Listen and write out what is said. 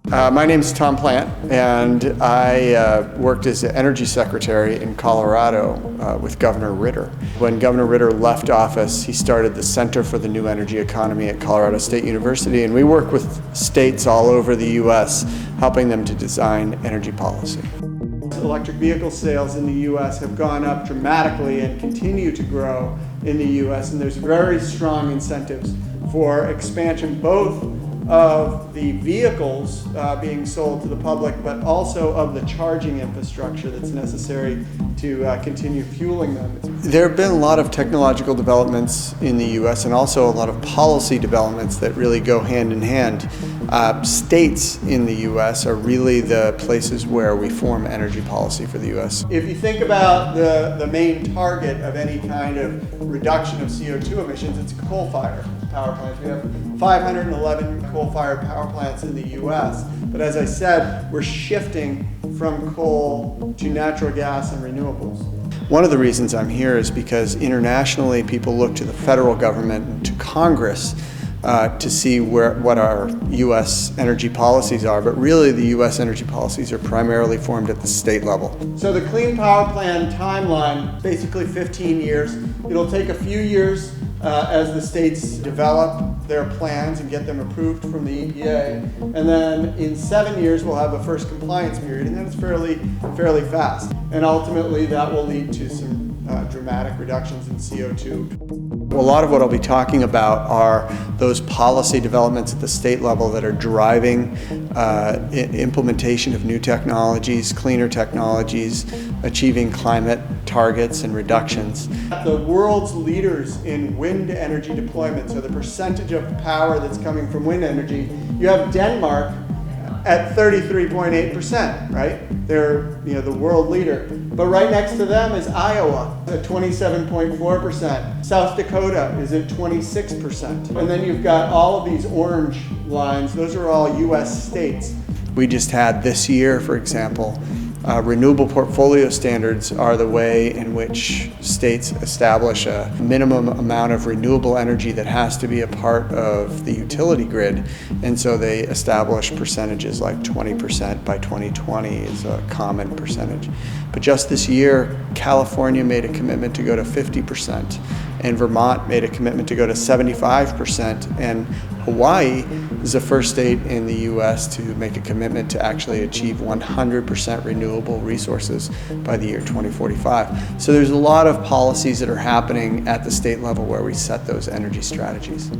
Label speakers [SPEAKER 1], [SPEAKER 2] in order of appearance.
[SPEAKER 1] My name is Tom Plant, and I worked as an energy secretary in Colorado with Governor Ritter. When Governor Ritter left office, he started the Center for the New Energy Economy at Colorado State University, and we work with states all over the U.S., helping them to design energy policy. Electric vehicle sales in the U.S. have gone up dramatically and continue to grow in the U.S., and there's very strong incentives for expansion both of the vehicles being sold to the public, but also of the charging infrastructure that's necessary to continue fueling them. There have been a lot of technological developments in the U.S. and also a lot of policy developments that really go hand in hand. States in the U.S. are really the places where we form energy policy for the U.S. If you think about the main target of any kind of reduction of CO2 emissions, it's coal-fired power plants. We have 511 coal-fired power plants in the U.S., but as I said, we're shifting from coal to natural gas and renewables. One of the reasons I'm here is because internationally people look to the federal government and to Congress to see what our U.S. energy policies are, but really the U.S. energy policies are primarily formed at the state level. So the Clean Power Plan timeline, basically 15 years. It'll take a few years as the states develop their plans and get them approved from the EPA. And then in 7 years, we'll have a first compliance period, and then it's fairly fast. And ultimately, that will lead to some dramatic reductions in CO2. A lot of what I'll be talking about are those policy developments at the state level that are driving implementation of new technologies, cleaner technologies, achieving climate targets and reductions. The world's leaders in wind energy deployment, so the percentage of power that's coming from wind energy, you have Denmark at 33.8%, right? They're the world leader. But right next to them is Iowa at 27.4%. South Dakota is at 26%. And then you've got all of these orange lines. Those are all U.S. states. We just had this year, for example, renewable portfolio standards are the way in which states establish a minimum amount of renewable energy that has to be a part of the utility grid. And so they establish percentages like 20% by 2020 is a common percentage. But just this year, California made a commitment to go to 50%, and Vermont made a commitment to go to 75%, and Hawaii is the first state in the U.S. to make a commitment to actually achieve 100% renewable resources by the year 2045. So there's a lot of policies that are happening at the state level where we set those energy strategies.